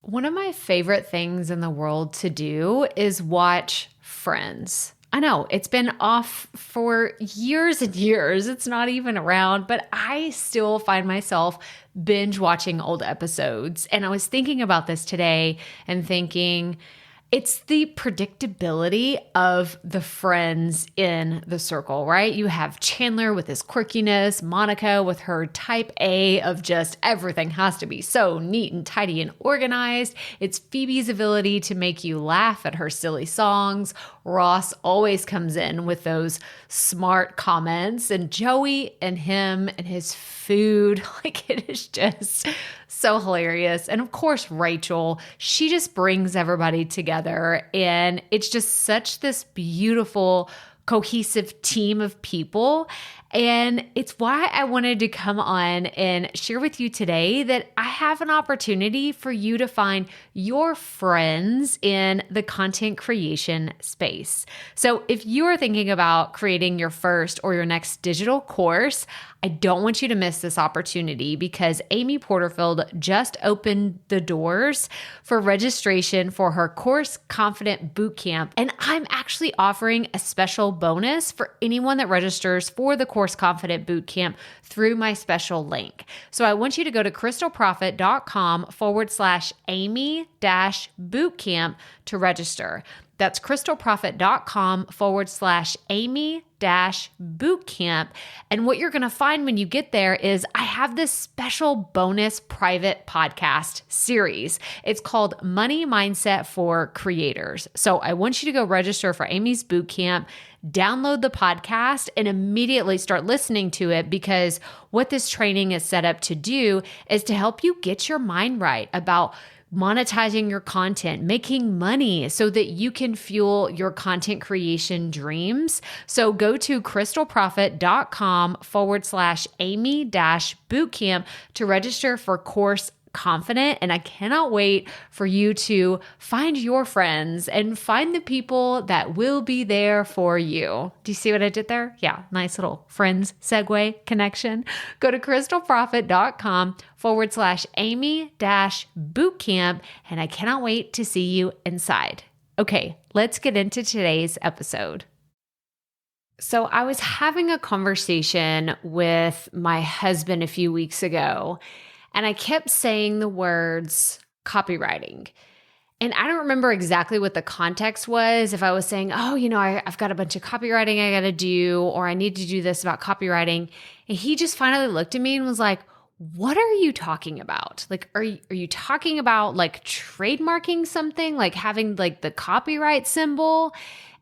One of my favorite things in the world to do is watch Friends. I know it's been off for years and years. It's not even around, but I still find myself binge watching old episodes. And I was thinking about this today and thinking, it's the predictability of the friends in the circle, right? You have Chandler with his quirkiness, Monica with her type A of just everything has to be so neat and tidy and organized. It's Phoebe's ability to make you laugh at her silly songs. Ross always comes in with those smart comments, and Joey and him and his food, like it is just so hilarious. And of course, Rachel, she just brings everybody together, and it's just such this beautiful, cohesive team of people. And it's why I wanted to come on and share with you today that I have an opportunity for you to find your friends in the content creation space. So if you are thinking about creating your first or your next digital course, I don't want you to miss this opportunity because Amy Porterfield just opened the doors for registration for her Course Confident Bootcamp. And I'm actually offering a special bonus for anyone that registers for the Course Confident Bootcamp through my special link. So I want you to go to crystalprofit.com/Amy-bootcamp to register. That's crystalprofit.com/Amy-bootcamp. And what you're going to find when you get there is I have this special bonus private podcast series. It's called Money Mindset for Creators. So I want you to go register for Amy's bootcamp, download the podcast, and immediately start listening to it, because what this training is set up to do is to help you get your mind right about monetizing your content, making money so that you can fuel your content creation dreams. So go to crystalprofit.com/Amy-bootcamp to register for Course Confident. And I cannot wait for you to find your friends and find the people that will be there for you. Do you see what I did there? Yeah, nice little friends segue connection. Go to crystalprofit.com/Amy-bootcamp. And I cannot wait to see you inside. Okay, let's get into today's episode. So I was having a conversation with my husband a few weeks ago, and I kept saying the words copywriting. And I don't remember exactly what the context was. If I was saying, oh, I've got a bunch of copywriting I got to do, or I need to do this about copywriting. And he just finally looked at me and was like, what are you talking about? Like, are you talking about like trademarking something, like having like the copyright symbol?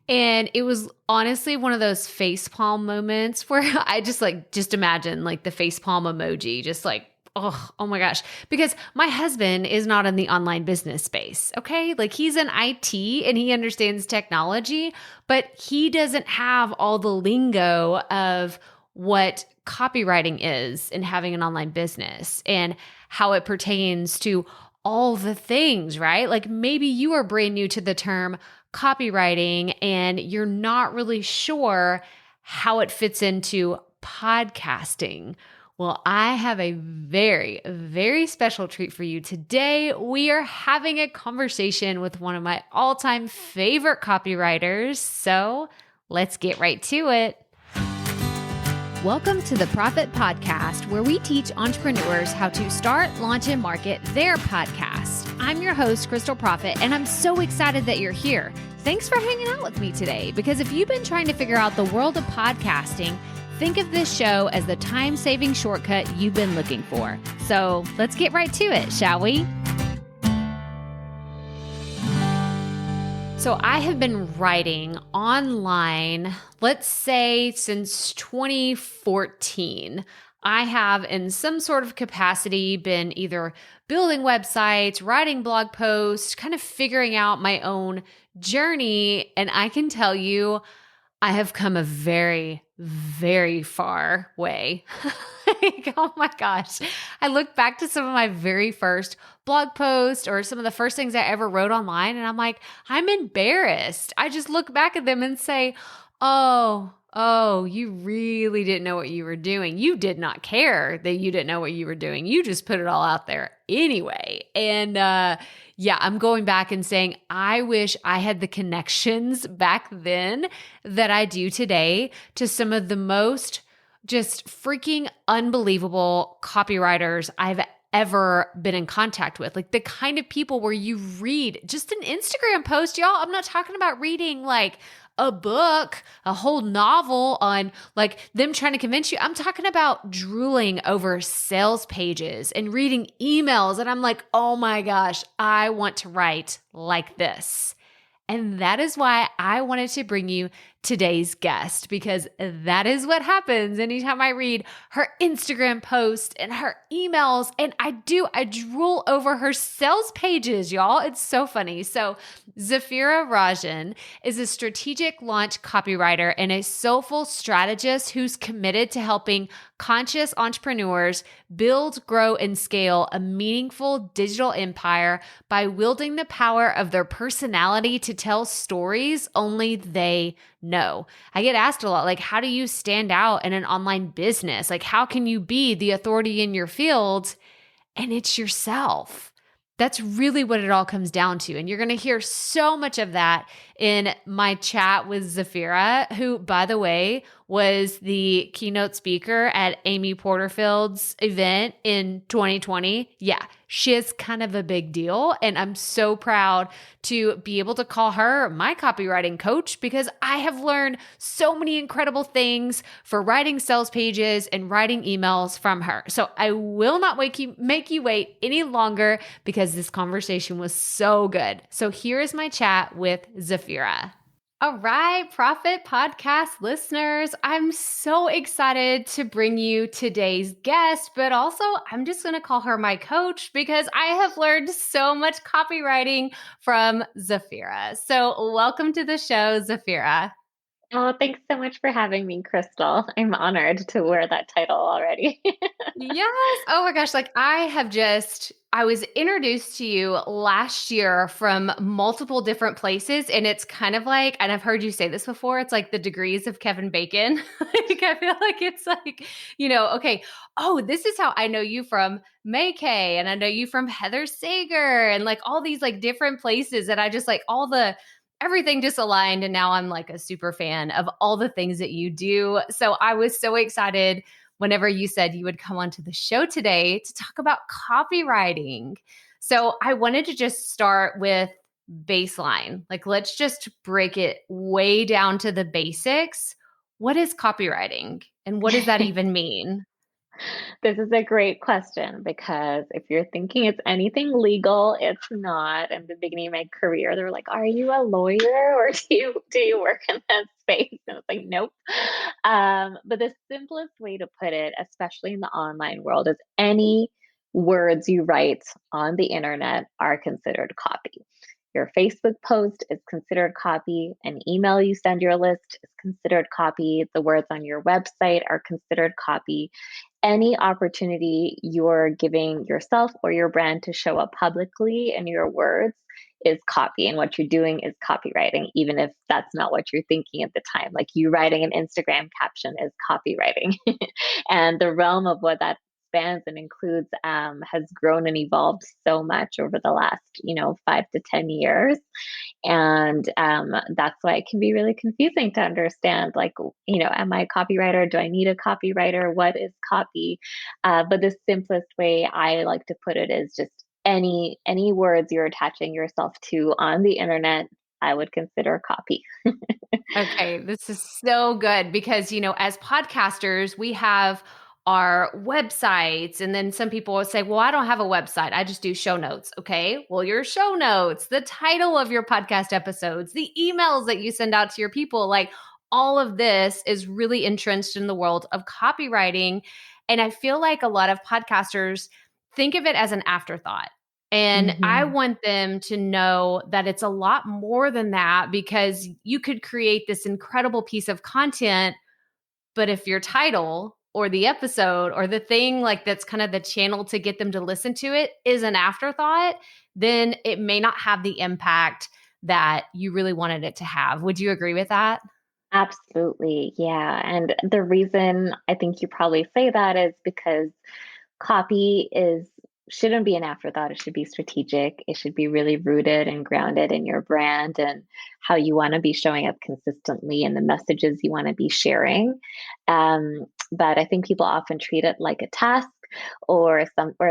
And it was honestly one of those facepalm moments where I just imagine like the facepalm emoji, just like, oh my gosh. Because my husband is not in the online business space, okay? Like he's in IT and he understands technology, but he doesn't have all the lingo of what copywriting is and having an online business and how it pertains to all the things, right? Like maybe you are brand new to the term copywriting and you're not really sure how it fits into podcasting. Well, I have a very, very special treat for you today. We are having a conversation with one of my all-time favorite copywriters. So let's get right to it. Welcome to the Profit Podcast, where we teach entrepreneurs how to start, launch, and market their podcast. I'm your host, Crystal Profit, and I'm so excited that you're here. Thanks for hanging out with me today, because if you've been trying to figure out the world of podcasting, think of this show as the time-saving shortcut you've been looking for. So let's get right to it, shall we? So I have been writing online, let's say since 2014. I have in some sort of capacity been either building websites, writing blog posts, kind of figuring out my own journey. And I can tell you, I have come a very, very far way. Like, oh my gosh. I look back to some of my very first blog posts or some of the first things I ever wrote online, and I'm like, I'm embarrassed. I just look back at them and say, oh, you really didn't know what you were doing. You did not care that you didn't know what you were doing. You just put it all out there anyway. And Yeah, I'm going back and saying, I wish I had the connections back then that I do today to some of the most just freaking unbelievable copywriters I've ever been in contact with. Like the kind of people where you read just an Instagram post, y'all. I'm not talking about reading like a book, a whole novel on like them trying to convince you. I'm talking about drooling over sales pages and reading emails. And I'm like, oh my gosh, I want to write like this. And that is why I wanted to bring you today's guest, because that is what happens anytime I read her Instagram post and her emails. And I drool over her sales pages, y'all. It's so funny. So Zafira Rajan is a strategic launch copywriter and a soulful strategist who's committed to helping conscious entrepreneurs build, grow, and scale a meaningful digital empire by wielding the power of their personality to tell stories only they know. I get asked a lot, like, how do you stand out in an online business? Like, how can you be the authority in your field? And it's yourself. That's really what it all comes down to. And you're going to hear so much of that in my chat with Zafira, who, by the way, was the keynote speaker at Amy Porterfield's event in 2020. Yeah, she is kind of a big deal. And I'm so proud to be able to call her my copywriting coach because I have learned so many incredible things for writing sales pages and writing emails from her. So I will not make you wait any longer because this conversation was so good. So here is my chat with Zafira. All right, Profit Podcast listeners, I'm so excited to bring you today's guest, but also I'm just going to call her my coach because I have learned so much copywriting from Zafira. So welcome to the show, Zafira. Oh, thanks so much for having me, Crystal. I'm honored to wear that title already. Yes. Oh my gosh. Like I was introduced to you last year from multiple different places. And it's kind of like, and I've heard you say this before, it's like the degrees of Kevin Bacon. Like, I feel like it's like, okay, oh, this is how I know you from May Kay, and I know you from Heather Sager, and like all these like different places. And I just like everything just aligned. And now I'm like a super fan of all the things that you do. So I was so excited whenever you said you would come onto the show today to talk about copywriting. So I wanted to just start with baseline. Like, let's just break it way down to the basics. What is copywriting and what does that even mean? This is a great question because if you're thinking it's anything legal, it's not. In the beginning of my career, they were like, "Are you a lawyer or do you work in that space?" And I was like, "Nope." But the simplest way to put it, especially in the online world, is any words you write on the internet are considered copy. Your Facebook post is considered copy. An email you send your list is considered copy. The words on your website are considered copy. Any opportunity you're giving yourself or your brand to show up publicly in your words is copy. And what you're doing is copywriting, even if that's not what you're thinking at the time. Like you writing an Instagram caption is copywriting. And the realm of what that spans and includes has grown and evolved so much over the last 5 to 10 years. And that's why it can be really confusing to understand, like, am I a copywriter? Do I need a copywriter? What is copy? But the simplest way I like to put it is just any words you're attaching yourself to on the internet, I would consider copy. Okay, this is so good because, as podcasters, we have our websites, and then some people will say, well, I don't have a website. I just do show notes. Okay, well, your show notes, the title of your podcast episodes, the emails that you send out to your people, like all of this is really entrenched in the world of copywriting. And I feel like a lot of podcasters think of it as an afterthought. And I Hmm. want them to know that it's a lot more than that because you could create this incredible piece of content, but if your title or the episode or the thing like that's kind of the channel to get them to listen to it is an afterthought, then it may not have the impact that you really wanted it to have. Would you agree with that? Absolutely. Yeah. And the reason I think you probably say that is because copy is shouldn't be an afterthought. It should be strategic. It should be really rooted and grounded in your brand and how you want to be showing up consistently and the messages you want to be sharing. But I think people often treat it like a task or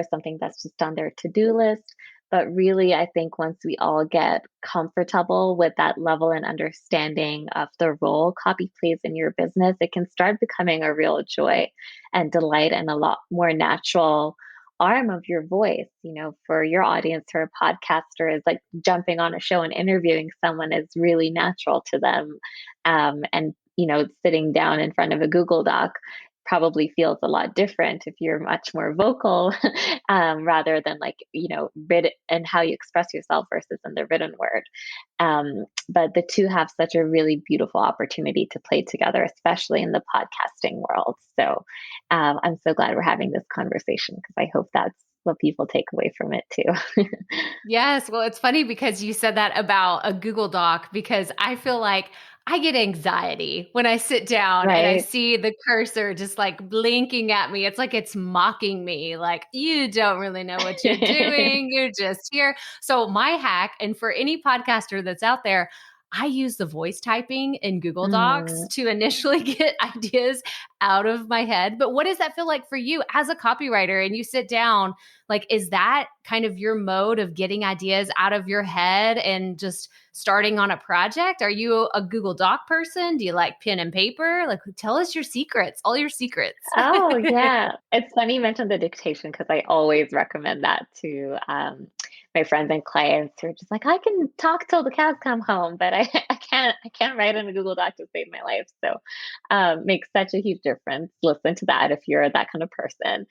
something that's just on their to-do list. But really, I think once we all get comfortable with that level and understanding of the role copy plays in your business, it can start becoming a real joy and delight and a lot more natural arm of your voice. For your audience or a podcaster is like jumping on a show and interviewing someone is really natural to them. And sitting down in front of a Google Doc probably feels a lot different if you're much more vocal rather than like written and how you express yourself versus in the written word. But the two have such a really beautiful opportunity to play together, especially in the podcasting world. So I'm so glad we're having this conversation because I hope that's what people take away from it too. Yes. Well, it's funny because you said that about a Google Doc, because I feel like I get anxiety when I sit down and I Right. see the cursor just like blinking at me. It's like it's mocking me, like, you don't really know what you're doing. You're just here. So, my hack, and for any podcaster that's out there, I use the voice typing in Google Docs Mm. to initially get ideas out of my head. But what does that feel like for you as a copywriter? And you sit down, like, is that kind of your mode of getting ideas out of your head and just starting on a project? Are you a Google Doc person? Do you like pen and paper? Like, tell us your secrets, all your secrets. Oh, yeah. It's funny you mentioned the dictation because I always recommend that to my friends and clients who are just like, I can talk till the cows come home, but I can't write in a Google Doc to save my life. So makes such a huge difference. Listen to that if you're that kind of person.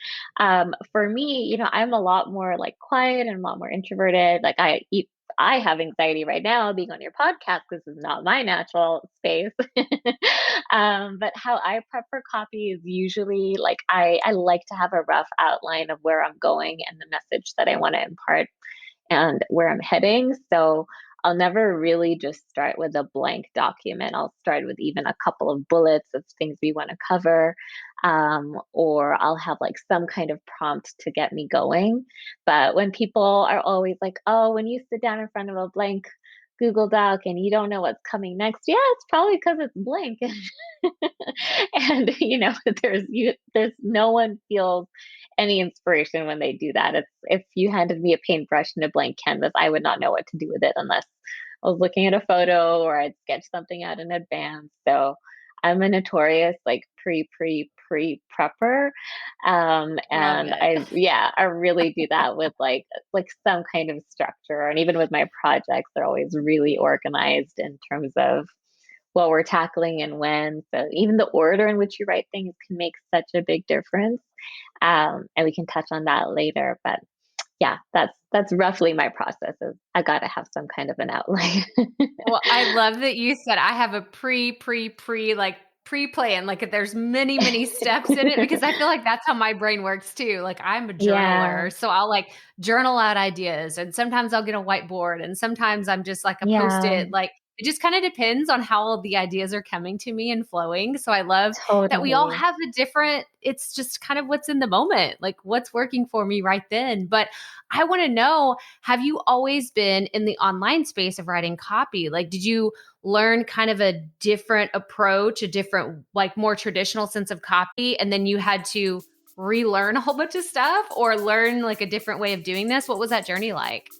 For me, I'm a lot more like quiet and a lot more introverted. Like I have anxiety right now being on your podcast. This is not my natural space. But how I prep for copy is usually like I like to have a rough outline of where I'm going and the message that I want to impart and where I'm heading. So I'll never really just start with a blank document. I'll start with even a couple of bullets of things we want to cover. Or I'll have like some kind of prompt to get me going. But when people are always like, oh, when you sit down in front of a blank Google Doc and you don't know what's coming next, yeah, it's probably because it's blank. And there's no one feels any inspiration when they do that. It's if you handed me a paintbrush and a blank canvas, I would not know what to do with it unless I was looking at a photo or I'd sketch something out in advance. So I'm a notorious like pre prepper. Love And it. I really do that with like some kind of structure. And even with my projects, they're always really organized in terms of what we're tackling and when. So even the order in which you write things can make such a big difference. And we can touch on that later. But yeah, that's roughly my process is I gotta have some kind of an outline. Well, I love that you said I have a like pre-plan, like there's many, many steps in it, because I feel like that's how my brain works too. Like, I'm a Yeah. journaler, so I'll like journal out ideas, and sometimes I'll get a whiteboard, and sometimes I'm just like a Yeah, post-it. Like, it just kind of depends on how the ideas are coming to me and flowing. So I love that we all totally. have a different, it's just kind of what's in the moment, like what's working for me right then. But I want to know, have you always been in the online space of writing copy? Like, did you learn kind of a different approach, a different, like more traditional sense of copy, and then you had to relearn a whole bunch of stuff or learn like a different way of doing this? What was that journey like?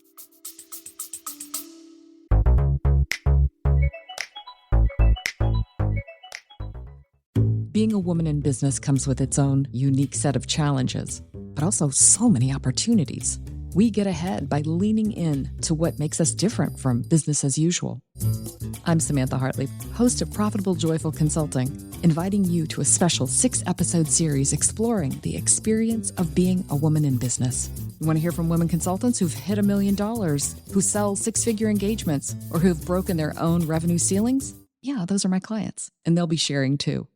Being a woman in business comes with its own unique set of challenges, but also so many opportunities. We get ahead by leaning in to what makes us different from business as usual. I'm Samantha Hartley, host of Profitable Joyful Consulting, inviting you to a special 6-episode series exploring the experience of being a woman in business. You want to hear from women consultants who've hit $1 million, who sell 6-figure engagements, or who've broken their own revenue ceilings? Yeah, those are my clients, and they'll be sharing too.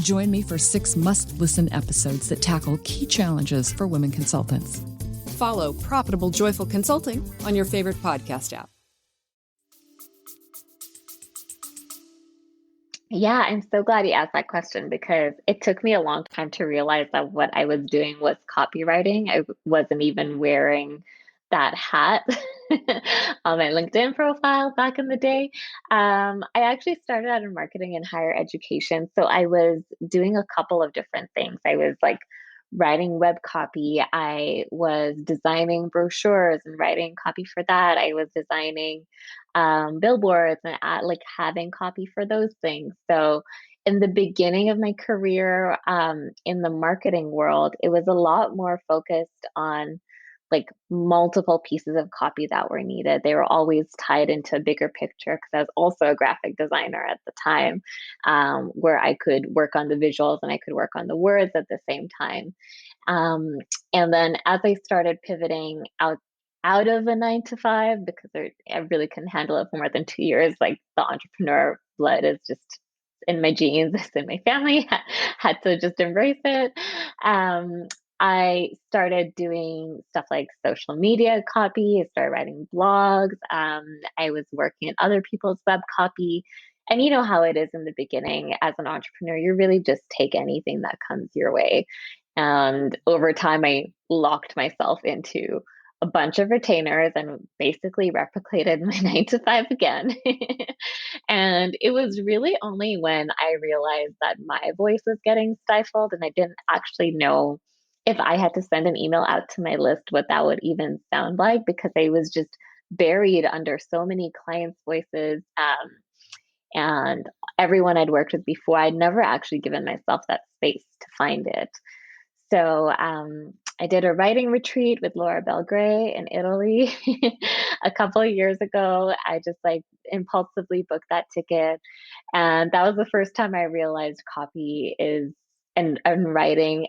Join me for 6 must-listen episodes that tackle key challenges for women consultants. Follow Profitable Joyful Consulting on your favorite podcast app. Yeah, I'm so glad you asked that question because it took me a long time to realize that what I was doing was copywriting. I wasn't even wearing that hat on my LinkedIn profile back in the day. I actually started out in marketing and higher education. So I was doing a couple of different things. I was like writing web copy, I was designing brochures and writing copy for that. I was designing billboards and like having copy for those things. So in the beginning of my career in the marketing world, it was a lot more focused on like multiple pieces of copy that were needed. They were always tied into a bigger picture because I was also a graphic designer at the time, where I could work on the visuals and I could work on the words at the same time. Um, and then as I started pivoting out of a 9 to 5 because I really couldn't handle it for more than 2 years. Like the entrepreneur blood is just in my genes, it's in my family. Had to just embrace it. Um, I started doing stuff like social media copy. I started writing blogs. I was working in other people's web copy. And you know how it is in the beginning as an entrepreneur, you really just take anything that comes your way. And over time, I locked myself into a bunch of retainers and basically replicated my 9 to 5 again. And it was really only when I realized that my voice was getting stifled and I didn't actually know if I had to send an email out to my list, what that would even sound like, because I was just buried under so many clients' voices. And everyone I'd worked with before, I'd never actually given myself that space to find it. So I did a writing retreat with Laura Belgray in Italy a couple of years ago. I just like impulsively booked that ticket. And that was the first time I realized copy is and writing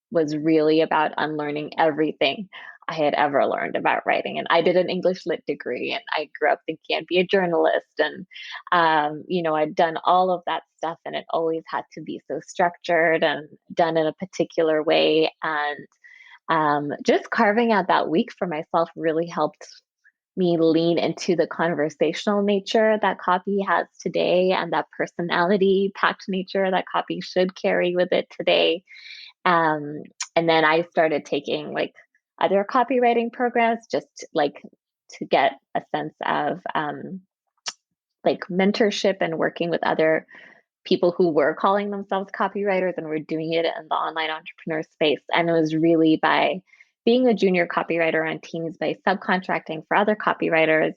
was really about unlearning everything I had ever learned about writing. And I did an English lit degree and I grew up thinking I'd be a journalist. And, I'd done all of that stuff and it always had to be so structured and done in a particular way. And just carving out that week for myself really helped me lean into the conversational nature that copy has today and that personality packed nature that copy should carry with it today. Um, and then I started taking like other copywriting programs just like to get a sense of like mentorship and working with other people who were calling themselves copywriters and were doing it in the online entrepreneur space. And it was really by being a junior copywriter on teams, by subcontracting for other copywriters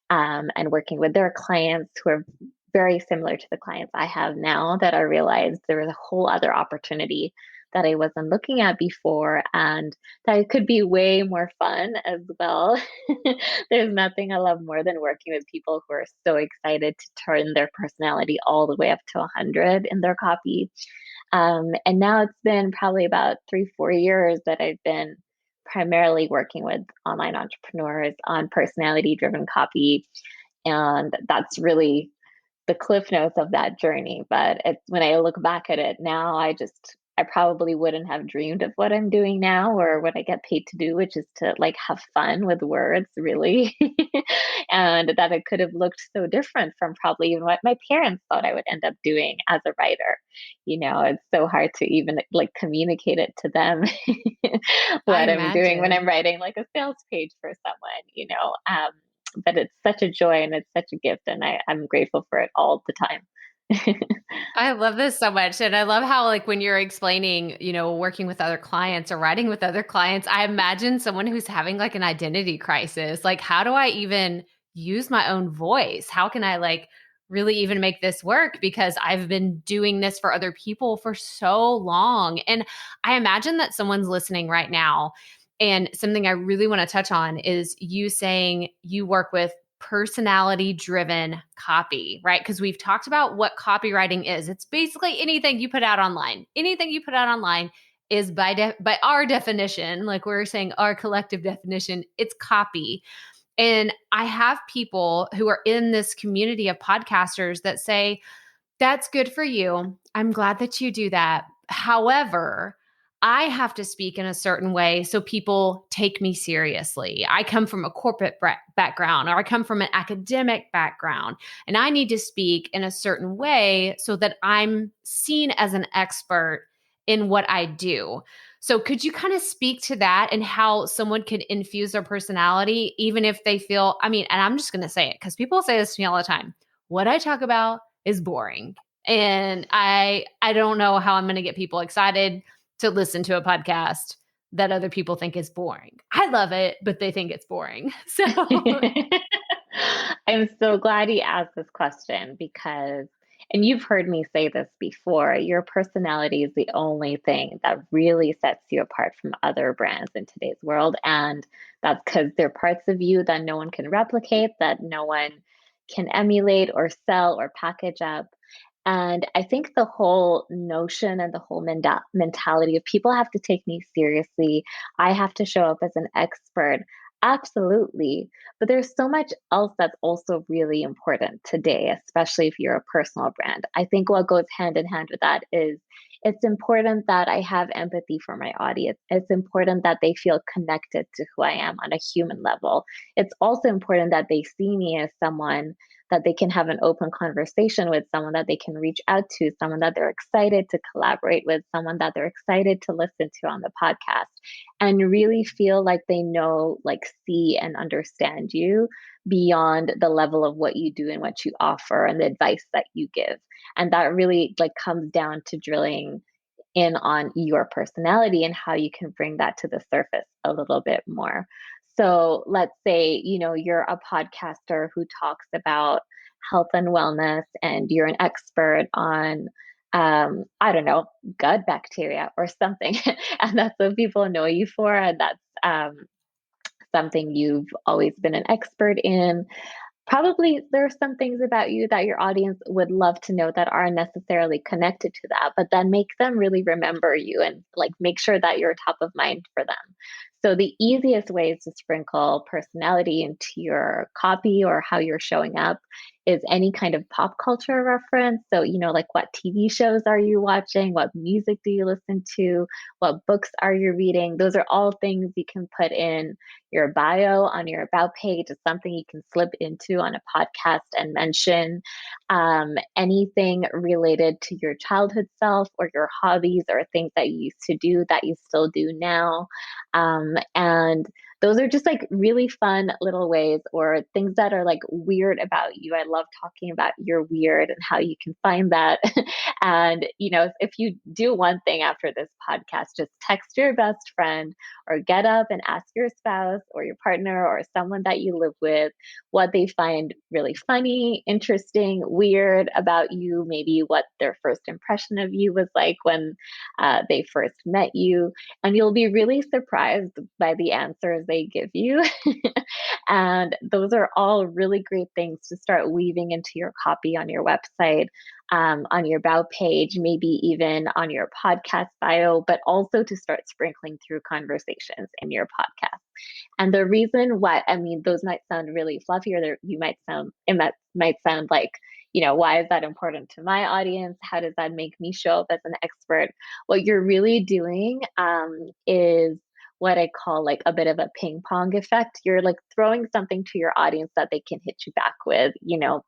and working with their clients who are very similar to the clients I have now, that I realized there was a whole other opportunity that I wasn't looking at before, and that it could be way more fun as well. There's nothing I love more than working with people who are so excited to turn their personality all the way up to 100 in their copy. And now it's been probably about 3, 4 years that I've been primarily working with online entrepreneurs on personality driven copy. And that's really the cliff notes of that journey. But it's when I look back at it now, I probably wouldn't have dreamed of what I'm doing now or what I get paid to do, which is to like have fun with words, really. And that it could have looked so different from probably even what my parents thought I would end up doing as a writer. It's so hard to even like communicate it to them I what I'm doing when imagine. I'm writing like a sales page for someone. But it's such a joy and it's such a gift, and I'm grateful for it all the time. I love this so much. And I love how, like, when you're explaining, working with other clients or writing with other clients, I imagine someone who's having like an identity crisis. Like, how do I even use my own voice? How can I like really even make this work? Because I've been doing this for other people for so long. And I imagine that someone's listening right now. And something I really want to touch on is you saying you work with personality driven copy, right? Because we've talked about what copywriting is. It's basically anything you put out online. Anything you put out online is by our definition, like we're saying our collective definition, it's copy. And I have people who are in this community of podcasters that say, that's good for you. I'm glad that you do that. However, I have to speak in a certain way so people take me seriously. I come from a corporate background, or I come from an academic background, and I need to speak in a certain way so that I'm seen as an expert in what I do. So could you kind of speak to that and how someone could infuse their personality, even if they feel, I mean, and I'm just going to say it because people say this to me all the time. What I talk about is boring. And I don't know how I'm going to get people excited to listen to a podcast that other people think is boring. I love it, but they think it's boring. So I'm so glad you asked this question because, and you've heard me say this before, your personality is the only thing that really sets you apart from other brands in today's world. And that's because there are parts of you that no one can replicate, that no one can emulate or sell or package up. And I think the whole notion and the whole mentality of people have to take me seriously, I have to show up as an expert. Absolutely. But there's so much else that's also really important today, especially if you're a personal brand. I think what goes hand in hand with that is it's important that I have empathy for my audience. It's important that they feel connected to who I am on a human level. It's also important that they see me as someone that they can have an open conversation with, someone that they can reach out to, someone that they're excited to collaborate with, someone that they're excited to listen to on the podcast, and really feel like they know, like, see and understand you beyond the level of what you do and what you offer and the advice that you give. And that really like comes down to drilling in on your personality and how you can bring that to the surface a little bit more. So let's say, you're a podcaster who talks about health and wellness and you're an expert on, I don't know, gut bacteria or something. And that's what people know you for. And that's something you've always been an expert in. Probably there are some things about you that your audience would love to know that aren't necessarily connected to that, but then make them really remember you and like make sure that you're top of mind for them. So the easiest ways to sprinkle personality into your copy or how you're showing up is any kind of pop culture reference. So, like what TV shows are you watching? What music do you listen to? What books are you reading? Those are all things you can put in your bio on your about page. It's something you can slip into on a podcast and mention. Anything related to your childhood self or your hobbies or things that you used to do that you still do now. And those are just like really fun little ways, or things that are like weird about you. I love talking about your weird and how you can find that. And, if you do one thing after this podcast, just text your best friend or get up and ask your spouse or your partner or someone that you live with what they find really funny, interesting, weird about you, maybe what their first impression of you was like when they first met you. And you'll be really surprised by the answers they give you. And those are all really great things to start weaving into your copy on your website, on your about page, maybe even on your podcast bio, but also to start sprinkling through conversations in your podcast. And the reason why, I mean, those might sound really fluffy, or it might sound like, why is that important to my audience? How does that make me show up as an expert? What you're really doing is what I call like a bit of a ping pong effect. You're like throwing something to your audience that they can hit you back with,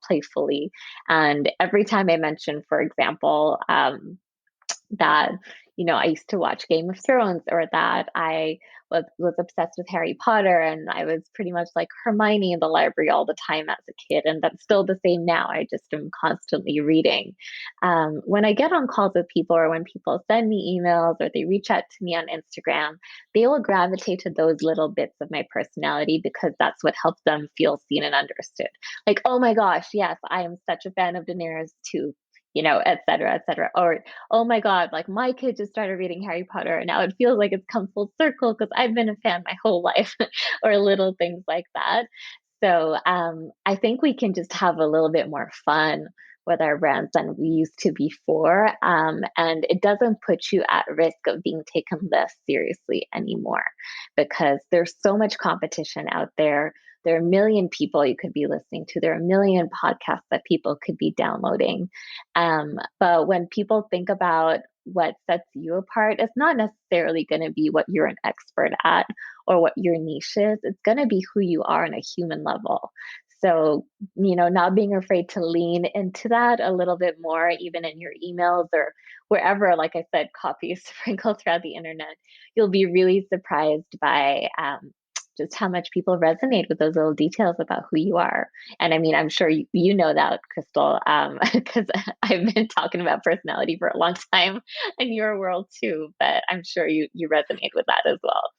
playfully. And every time I mention, for example, that I used to watch Game of Thrones, or that I was obsessed with Harry Potter, and I was pretty much like Hermione in the library all the time as a kid, and that's still the same now. I just am constantly reading. When I get on calls with people, or when people send me emails, or they reach out to me on Instagram, they will gravitate to those little bits of my personality because that's what helps them feel seen and understood. Like, oh my gosh, yes, I am such a fan of Daenerys too, et cetera, et cetera. Or, oh my God, like my kid just started reading Harry Potter and now it feels like it's come full circle because I've been a fan my whole life, or little things like that. So I think we can just have a little bit more fun with our brands than we used to before. And it doesn't put you at risk of being taken less seriously anymore, because there's so much competition out there. There are a million people you could be listening to. There are a million podcasts that people could be downloading. But when people think about what sets you apart is not necessarily going to be what you're an expert at or what your niche is. It's going to be who you are on a human level. So, not being afraid to lean into that a little bit more, even in your emails or wherever, like I said, copy is sprinkled throughout the internet, you'll be really surprised by just how much people resonate with those little details about who you are. And I mean, I'm sure you know that, Crystal, because I've been talking about personality for a long time in your world too, but I'm sure you resonate with that as well.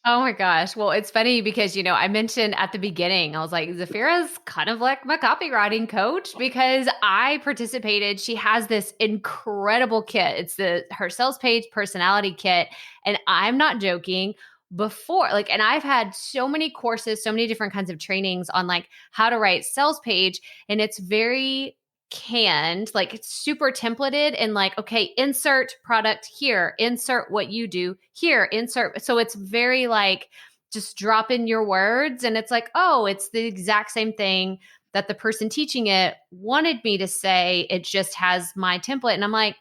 Oh my gosh. Well, it's funny because, I mentioned at the beginning, I was like, Zafira's kind of like my copywriting coach because I participated. She has this incredible kit. It's her sales page personality kit. And I'm not joking. Before, and I've had so many courses, so many different kinds of trainings on like how to write sales page. And it's very canned, like it's super templated and like, okay, insert product here, insert what you do here, insert. So it's very like just drop in your words. And it's like, oh, it's the exact same thing that the person teaching it wanted me to say. It just has my template. And I'm like,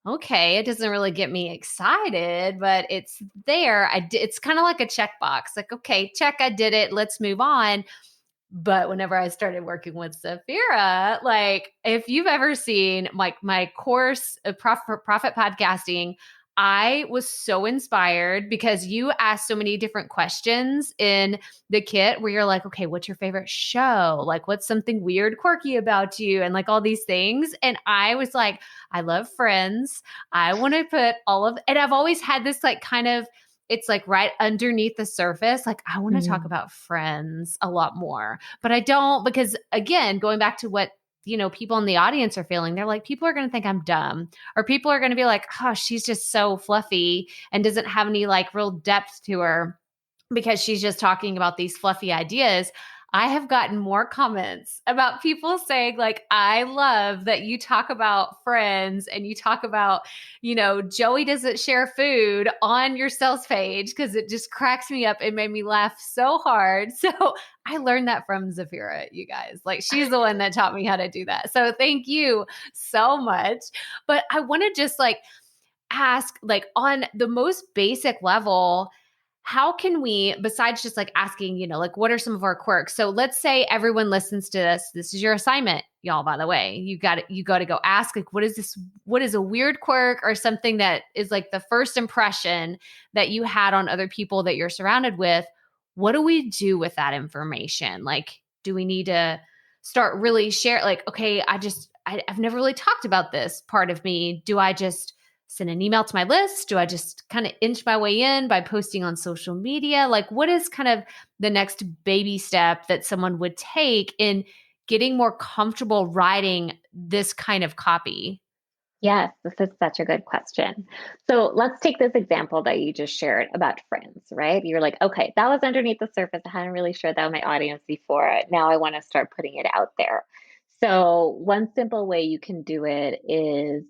okay, it doesn't really get me excited, but it's there. It's kind of like a checkbox. Like, okay, check, I did it. Let's move on. But whenever I started working with Zafira, like if you've ever seen like my course of profit podcasting, I was so inspired because you asked so many different questions in the kit where you're like, okay, what's your favorite show? Like, what's something weird, quirky about you? And like all these things. And I was like, I love Friends. I want to put and I've always had this like kind of, it's like right underneath the surface. Like, I want to talk about Friends a lot more, but I don't, because again, going back to what, people in the audience are feeling, they're like, people are going to think I'm dumb, or people are going to be like, oh, she's just so fluffy and doesn't have any like real depth to her because she's just talking about these fluffy ideas. I have gotten more comments about people saying like, I love that you talk about Friends and you talk about, Joey doesn't share food on your sales page because it just cracks me up. It made me laugh so hard. So I learned that from Zafira, you guys. Like she's the one that taught me how to do that. So thank you so much. But I want to just like ask like on the most basic level, how can we, besides just like asking, like what are some of our quirks? So let's say everyone listens to this. This is your assignment, y'all, by the way. You got to go ask like, what is a weird quirk or something that is like the first impression that you had on other people that you're surrounded with? What do we do with that information? Like, do we need to start really share like, okay, I've never really talked about this part of me. Do I just send an email to my list? Do I just kind of inch my way in by posting on social media? Like what is kind of the next baby step that someone would take in getting more comfortable writing this kind of copy? Yes, this is such a good question. So let's take this example that you just shared about Friends, right? You're like, okay, that was underneath the surface. I hadn't really shared that with my audience before. Now I want to start putting it out there. So one simple way you can do it is,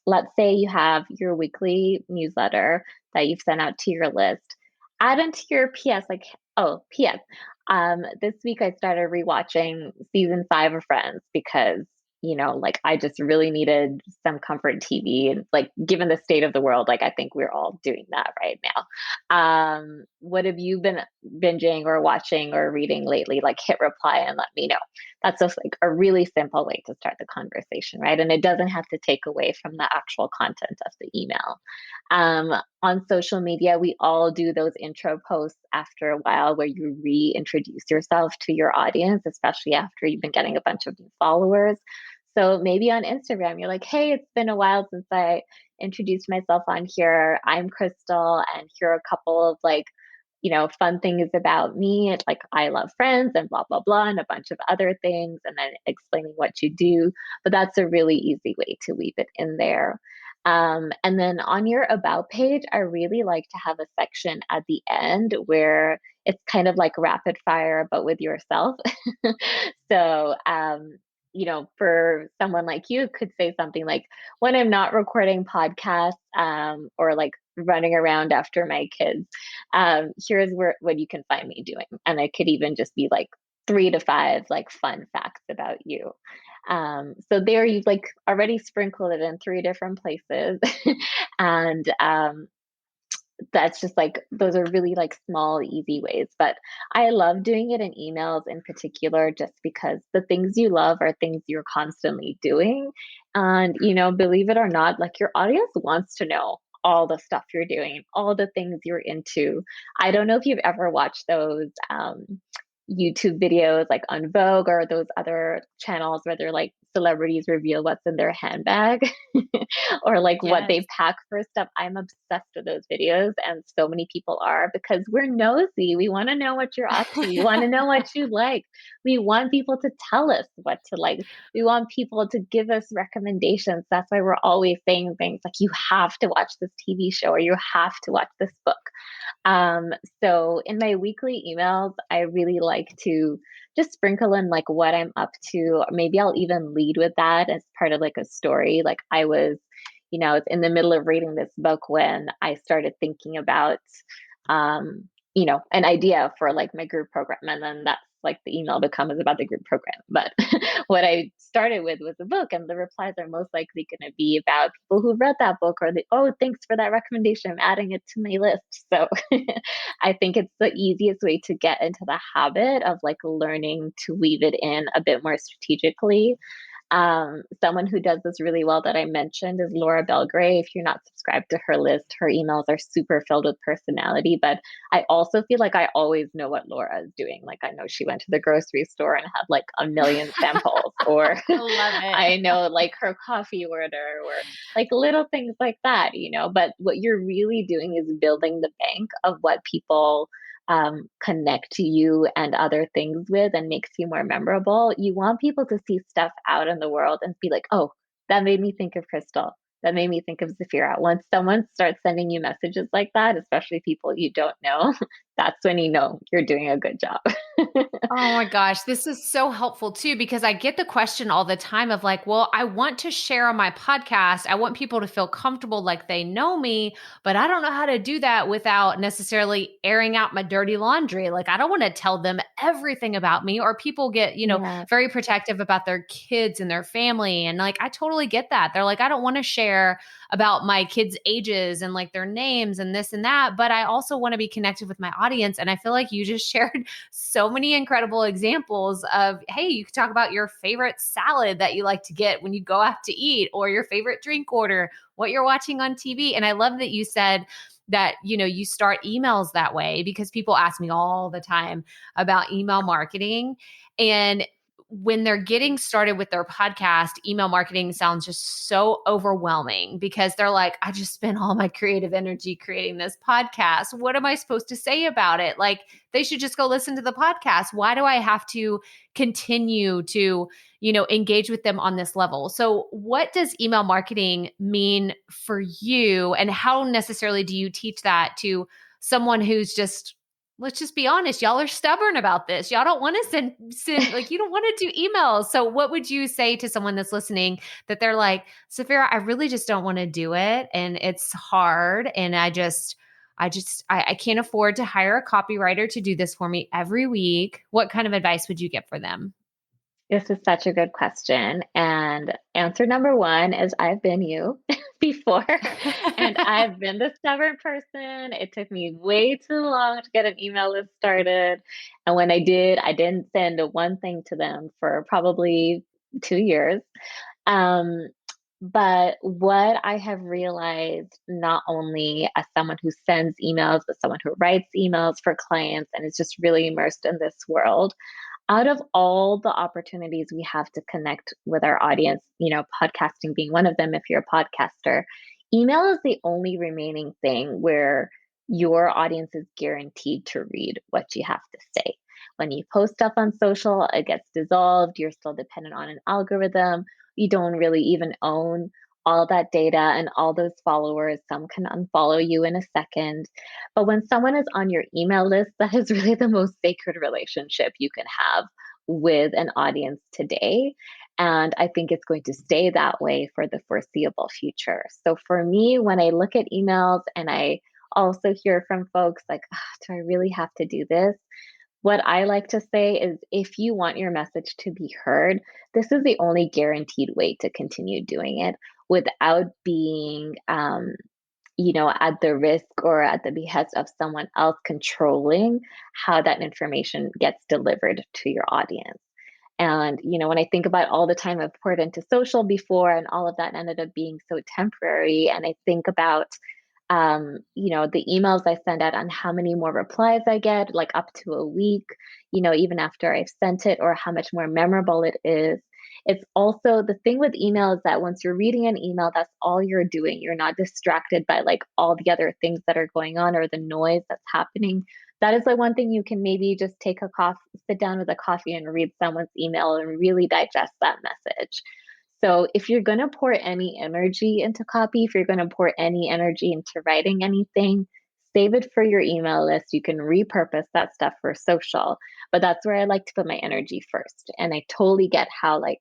let's say you have your weekly newsletter that you've sent out to your list. Add into your PS, like, oh, PS. This week I started rewatching season 5 of Friends because like I just really needed some comfort TV. And like, given the state of the world, like I think we're all doing that right now. What have you been binging or watching or reading lately? Like hit reply and let me know. That's just like a really simple way to start the conversation, right? And it doesn't have to take away from the actual content of the email. On social media, we all do those intro posts after a while where you reintroduce yourself to your audience, especially after you've been getting a bunch of new followers. So maybe on Instagram, you're like, hey, it's been a while since I introduced myself on here. I'm Crystal, and here are a couple of like, fun things about me. It's like, I love Friends and blah, blah, blah, and a bunch of other things, and then explaining what you do. But that's a really easy way to weave it in there. And then on your About page, I really like to have a section at the end where it's kind of like rapid fire, but with yourself. So, for someone like you, could say something like, when I'm not recording podcasts, or like running around after my kids, here's what you can find me doing. And it could even just be like 3 to 5 like fun facts about you. So there you've like already sprinkled it in 3 different places. And that's just like, those are really like small, easy ways. But I love doing it in emails in particular, just because the things you love are things you're constantly doing. And, believe it or not, like your audience wants to know all the stuff you're doing, all the things you're into. I don't know if you've ever watched those YouTube videos like on Vogue or those other channels where they're like celebrities reveal what's in their handbag or like what Yes. they pack for stuff. I'm obsessed with those videos, and so many people are, because we're nosy. We want to know what you're up to. We want to know what you like. We want people to tell us what to like. We want people to give us recommendations. That's why we're always saying things like, you have to watch this TV show or you have to watch this book. Um, so in my weekly emails, I really like to just sprinkle in like what I'm up to. Or maybe I'll even lead with that as part of like a story. Like I was in the middle of reading this book when I started thinking about, an idea for like my group program. And then that's like the email becomes about the group program. But what I started with was a book, and the replies are most likely going to be about people who read that book, or oh, thanks for that recommendation. I'm adding it to my list. So I think it's the easiest way to get into the habit of like learning to weave it in a bit more strategically. Someone who does this really well that I mentioned is Laura Belgray. If you're not subscribed to her list, her emails are super filled with personality. But I also feel like I always know what Laura is doing. Like I know she went to the grocery store and had like a million samples, or I love it. I know like her coffee order, or like little things like that. But what you're really doing is building the bank of what people connect to you and other things with, and makes you more memorable. You want people to see stuff out in the world and be like, oh, that made me think of Crystal. That made me think of Zafira. Once someone starts sending you messages like that, especially people you don't know, that's when you know you're doing a good job. Oh my gosh, this is so helpful too, because I get the question all the time of like, well, I want to share on my podcast. I want people to feel comfortable like they know me, but I don't know how to do that without necessarily airing out my dirty laundry. Like, I don't want to tell them everything about me, or people get, Yeah. very protective about their kids and their family. And like, I totally get that. They're like, I don't want to share about my kids' ages and like their names and this and that, but I also want to be connected with my audience. And I feel like you just shared so many incredible examples of, hey, you can talk about your favorite salad that you like to get when you go out to eat, or your favorite drink order, what you're watching on TV. And I love that you said that, you start emails that way, because people ask me all the time about email marketing. And when they're getting started with their podcast, email marketing sounds just so overwhelming, because they're like, I just spent all my creative energy creating this podcast. What am I supposed to say about it? Like, they should just go listen to the podcast. Why do I have to continue to, engage with them on this level? So what does email marketing mean for you, and how necessarily do you teach that to someone who's just, let's just be honest, y'all are stubborn about this. Y'all don't want to send like, you don't want to do emails. So what would you say to someone that's listening that they're like, Zafira, I really just don't want to do it, and it's hard, and I can't afford to hire a copywriter to do this for me every week. What kind of advice would you give for them? This is such a good question. And answer number one is, I've been you before, and I've been the stubborn person. It took me way too long to get an email list started. And when I did, I didn't send one thing to them for probably 2 years. Um, but what I have realized, not only as someone who sends emails, but someone who writes emails for clients and is just really immersed in this world, out of all the opportunities we have to connect with our audience, podcasting being one of them, if you're a podcaster, email is the only remaining thing where your audience is guaranteed to read what you have to say. When you post stuff on social, it gets dissolved. You're still dependent on an algorithm. You don't really even own all that data and all those followers. Some can unfollow you in a second. But when someone is on your email list, that is really the most sacred relationship you can have with an audience today. And I think it's going to stay that way for the foreseeable future. So for me, when I look at emails, and I also hear from folks like, do I really have to do this? what I like to say is if you want your message to be heard, this is the only guaranteed way to continue doing it without being, at the risk or at the behest of someone else controlling how that information gets delivered to your audience. And, when I think about all the time I've poured into social before and all of that ended up being so temporary, and I think about, the emails I send out and how many more replies I get, like up to a week, even after I've sent it, or how much more memorable it is. It's also the thing with email is that once you're reading an email, that's all you're doing. You're not distracted by like all the other things that are going on or the noise that's happening. That is the one thing you can maybe just take a coffee, sit down with a coffee and read someone's email and really digest that message. So if you're going to pour any energy into copy, if you're going to pour any energy into writing anything, save it for your email list. You can repurpose that stuff for social, but that's where I like to put my energy first. And I totally get how like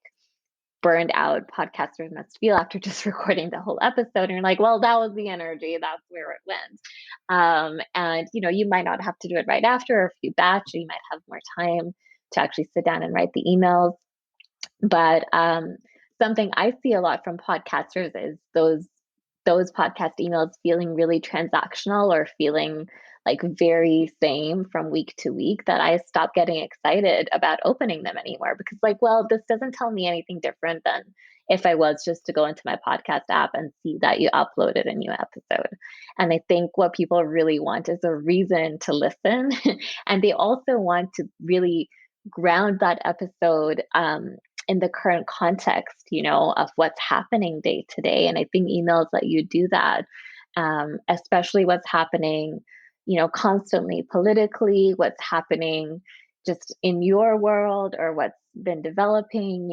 burned out podcasters must feel after just recording the whole episode. And you're like, well, that was the energy. That's where it went. And you might not have to do it right after, or if you batch, you might have more time to actually sit down and write the emails. But something I see a lot from podcasters is those podcast emails feeling really transactional or feeling like very same from week to week, that I stop getting excited about opening them anymore, because like, well, this doesn't tell me anything different than if I was just to go into my podcast app and see that you uploaded a new episode. And I think what people really want is a reason to listen. And they also want to really ground that episode in the current context, of what's happening day to day. And I think emails let you do that, especially what's happening, constantly politically, what's happening just in your world or what's been developing,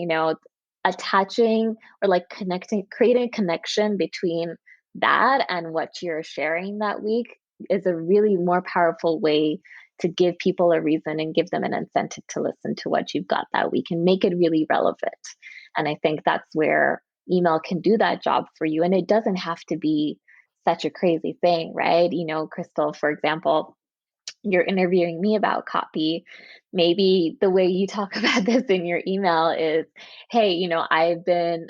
attaching or like connecting, creating a connection between that and what you're sharing that week is a really more powerful way to give people a reason and give them an incentive to listen to what you've got that week and make it really relevant. And I think that's where email can do that job for you. And it doesn't have to be such a crazy thing, right? Crystal, for example, you're interviewing me about copy. Maybe the way you talk about this in your email is, hey, I've been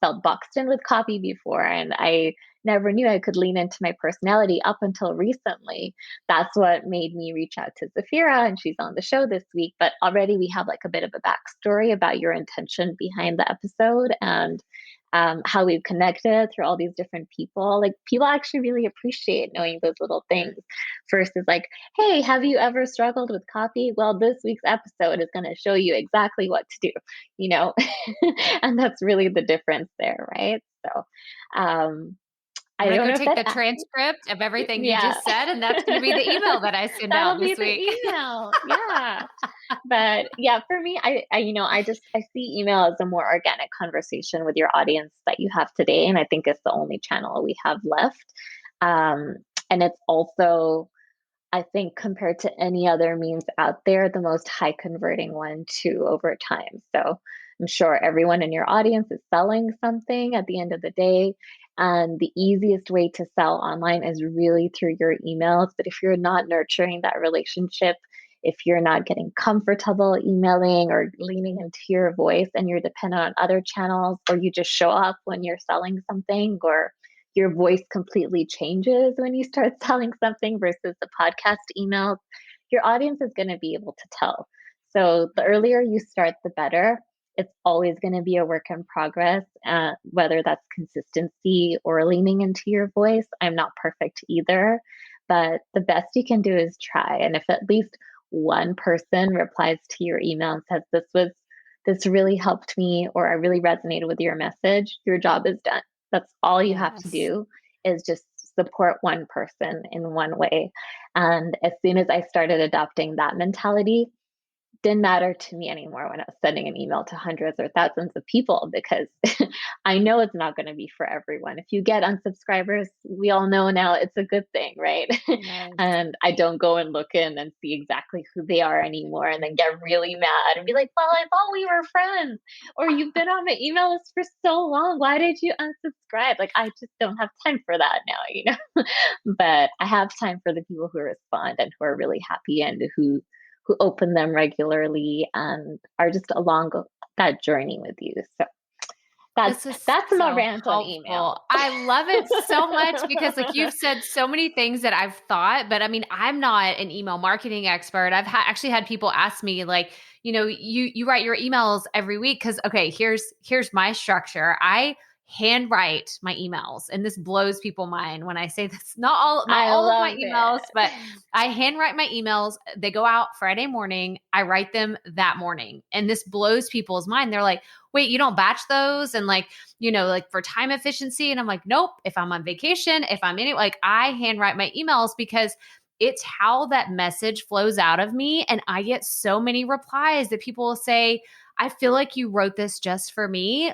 felt boxed in with copy before, and I never knew I could lean into my personality up until recently. That's what made me reach out to Zafira, and she's on the show this week. But already we have like a bit of a backstory about your intention behind the episode, and how we've connected through all these different people. Like people actually really appreciate knowing those little things. First is like, hey, have you ever struggled with copy? Well, this week's episode is going to show you exactly what to do, and that's really the difference there, right? So, I'm I going don't to know go if take that, the transcript of everything you yeah, just said, and that's going to be the email that I send that'll out be this the week. email. Yeah. But yeah, for me, I see email as a more organic conversation with your audience that you have today. And I think it's the only channel we have left. And it's also, I think, compared to any other means out there, the most high converting one too over time. So I'm sure everyone in your audience is selling something at the end of the day. And the easiest way to sell online is really through your emails. But if you're not nurturing that relationship, if you're not getting comfortable emailing or leaning into your voice and you're dependent on other channels, or you just show up when you're selling something, or your voice completely changes when you start selling something versus the podcast emails, your audience is going to be able to tell. So the earlier you start, the better. It's always going to be a work in progress, whether that's consistency or leaning into your voice. I'm not perfect either, but the best you can do is try. And if at least one person replies to your email and says, this really helped me, or I really resonated with your message, your job is done. That's all you have to Yes. do, is just support one person in one way. And as soon as I started adopting that mentality, didn't matter to me anymore when I was sending an email to hundreds or thousands of people, because I know it's not going to be for everyone. If you get unsubscribers, we all know now it's a good thing, right? Yes. And I don't go and look in and see exactly who they are anymore and then get really mad and be like, well, I thought we were friends, or you've been on my email list for so long. Why did you unsubscribe? Like, I just don't have time for that now, but I have time for the people who respond and who are really happy and who open them regularly and are just along that journey with you. So This is that's my so rant on email. helpful. I love it so much because like you've said so many things that I've thought, but I mean, I'm not an email marketing expert. I've actually had people ask me like, you write your emails every week cuz okay, here's my structure. I handwrite my emails, and this blows people mind when I say this. Not I all of my love emails, but it. I handwrite my emails. They go out Friday morning. I write them that morning. And this blows people's mind. They're like, wait, you don't batch those? And like, like for time efficiency. And I'm like, nope, if I'm on vacation, if I'm like I handwrite my emails because it's how that message flows out of me. And I get so many replies that people will say, I feel like you wrote this just for me,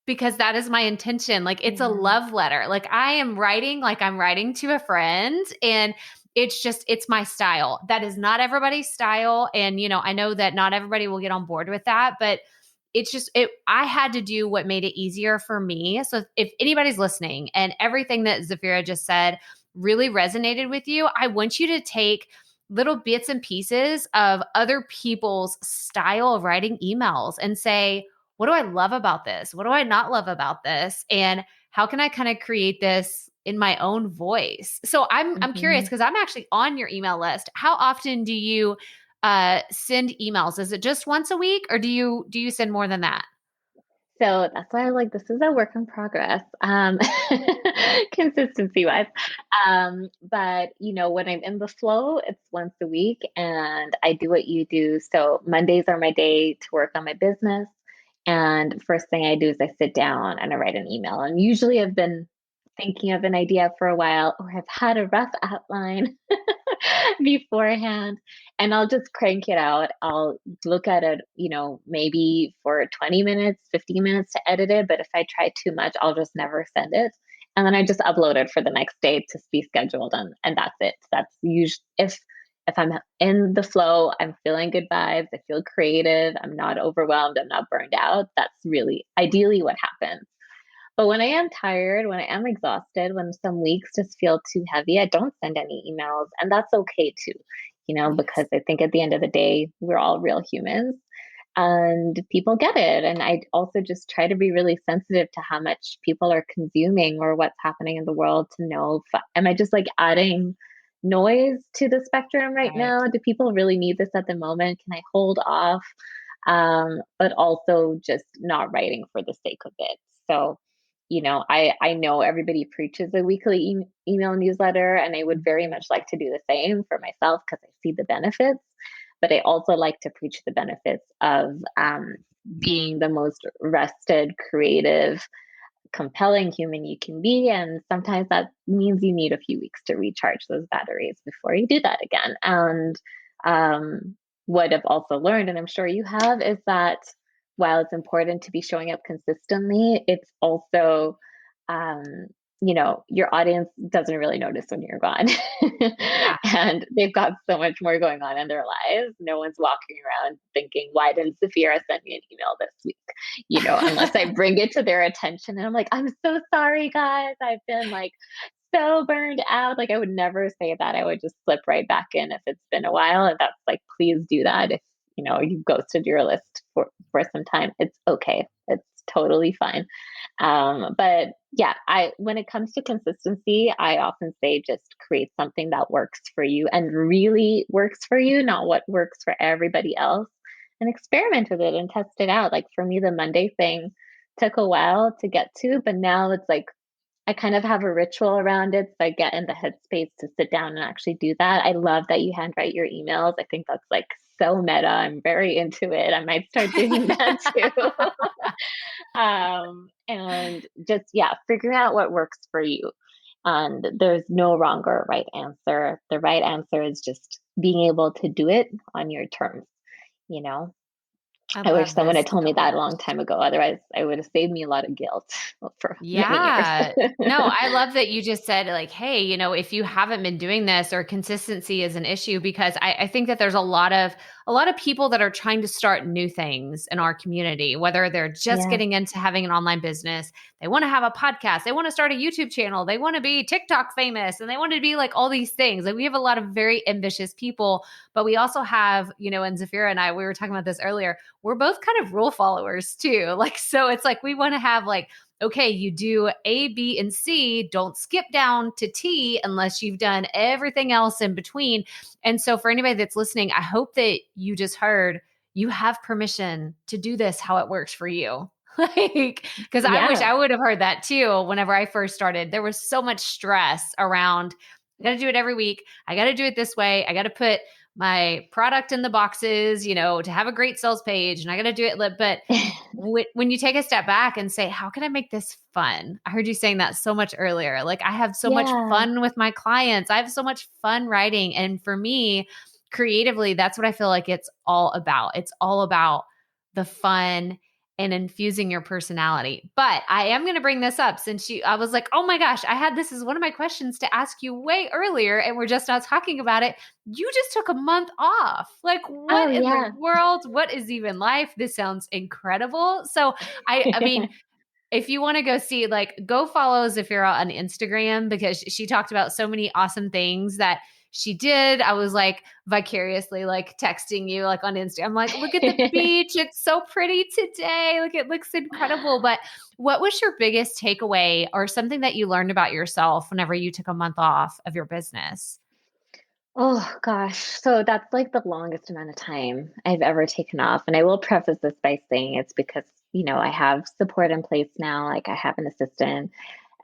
because that is my intention. Like it's a Yeah. love letter. Like I am writing like I'm writing to a friend, and it's my style. That is not everybody's style. And, I know that not everybody will get on board with that, but I had to do what made it easier for me. So if anybody's listening and everything that Zafira just said really resonated with you, I want you to take little bits and pieces of other people's style of writing emails and say, what do I love about this? What do I not love about this? And how can I kind of create this in my own voice? So I'm curious Mhm. because I'm actually on your email list. How often do you send emails? Is it just once a week, or do you send more than that? So that's why I'm like, this is a work in progress, consistency wise. But when I'm in the flow, it's once a week and I do what you do. So Mondays are my day to work on my business. And first thing I do is I sit down and I write an email. And usually I've been thinking of an idea for a while, or I've had a rough outline beforehand, and I'll just crank it out. I'll look at it, maybe for 20 minutes, 15 minutes to edit it. But if I try too much, I'll just never send it. And then I just upload it for the next day to be scheduled, and that's it. That's usually if I'm in the flow, I'm feeling good vibes, I feel creative, I'm not overwhelmed, I'm not burned out. That's really ideally what happens. But when I am tired, when I am exhausted, when some weeks just feel too heavy, I don't send any emails. And that's okay too, Yes. because I think at the end of the day, we're all real humans and people get it. And I also just try to be really sensitive to how much people are consuming or what's happening in the world to know, am I just like adding noise to the spectrum right Right. now? Do people really need this at the moment? Can I hold off? But also just not writing for the sake of it. So, I know everybody preaches a weekly email newsletter, and I would very much like to do the same for myself because I see the benefits. But I also like to preach the benefits of being the most rested, creative, compelling human you can be. And sometimes that means you need a few weeks to recharge those batteries before you do that again. And what I've also learned, and I'm sure you have, is that while it's important to be showing up consistently, it's also, um, your audience doesn't really notice when you're gone. Yeah. And they've got so much more going on in their lives. No one's walking around thinking, why didn't Zafira send me an email this week? Unless I bring it to their attention and I'm like, I'm so sorry, guys. I've been like so burned out. Like, I would never say that. I would just slip right back in if it's been a while. And that's like, please do that. If, you ghosted your list for some time, it's okay. It's totally fine. But yeah, when it comes to consistency, I often say just create something that works for you and really works for you, not what works for everybody else, and experiment with it and test it out. Like for me, the Monday thing took a while to get to, but now it's like I kind of have a ritual around it. So I get in the headspace to sit down and actually do that. I love that you handwrite your emails. I think that's like so meta. I'm very into it. I might start doing that too. And just, yeah, figuring out what works for you. And there's no wrong or right answer. The right answer is just being able to do it on your terms. you know? I I wish love someone this had told so me that a long much. time ago. Otherwise, I would have saved me a lot of guilt for many years. Yeah. No, I love that you just said like, hey, if you haven't been doing this or consistency is an issue, because I think that there's a lot of people that are trying to start new things in our community, whether they're just Yeah. getting into having an online business, they want to have a podcast, they want to start a YouTube channel, they want to be TikTok famous, and they want to be like all these things. Like we have a lot of very ambitious people, but we also have, and Zafira and I, we were talking about this earlier, we're both kind of rule followers too. Like, so it's like we want to have like, okay, you do A, B, and C. Don't skip down to T unless you've done everything else in between. And so, for anybody that's listening, I hope that you just heard you have permission to do this how it works for you. Like, because I wish Yeah. I would have heard that too whenever I first started. There was so much stress around, I got to do it every week. I got to do it this way. I got to put my product in the boxes, to have a great sales page, and I got to do it. But when you take a step back and say, how can I make this fun? I heard you saying that so much earlier. Like I have so much Yeah. fun with my clients. I have so much fun writing. And for me, creatively, that's what I feel like it's all about. It's all about the fun and infusing your personality. But I am going to bring this up since I was like, oh my gosh, I had this as one of my questions to ask you way earlier, and we're just not talking about it. You just took a month off. Like, Oh, what in the yeah. world? What is even life? This sounds incredible. So, I mean, if you want to go see, like, go follow Zafira on Instagram because she talked about so many awesome things that she did. I was like vicariously like texting you like on Instagram. I'm like, look at the beach. It's so pretty today. Like it looks incredible. But what was your biggest takeaway or something that you learned about yourself whenever you took a month off of your business? Oh gosh. So that's like the longest amount of time I've ever taken off. And I will preface this by saying it's because, I have support in place now. Like I have an assistant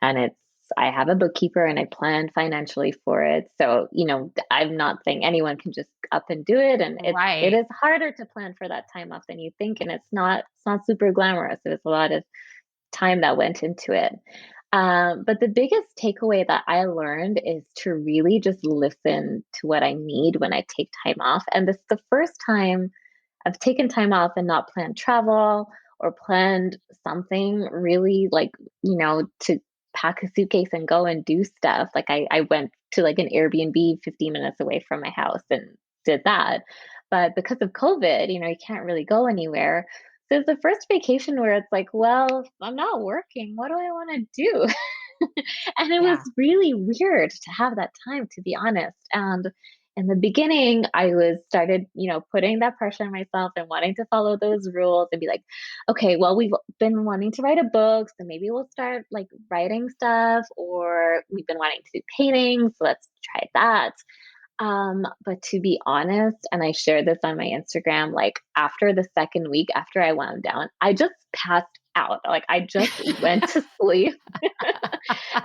and I have a bookkeeper and I plan financially for it. So, I'm not saying anyone can just up and do it. And it Right. is harder to plan for that time off than you think. And it's not super glamorous. There's a lot of time that went into it. But the biggest takeaway that I learned is to really just listen to what I need when I take time off. And this is the first time I've taken time off and not planned travel or planned something really like, to pack a suitcase and go and do stuff. Like I went to like an Airbnb 15 minutes away from my house and did that. But because of COVID, you can't really go anywhere. So it's the first vacation where it's like, well, I'm not working. What do I want to do? And it was Yeah. really weird to have that time, to be honest. And in the beginning, I was started, putting that pressure on myself and wanting to follow those rules and be like, okay, well, we've been wanting to write a book, so maybe we'll start like writing stuff, or we've been wanting to do paintings, so let's try that. But to be honest, and I shared this on my Instagram, like after the second week, after I wound down, I just passed out. Like I just went to sleep.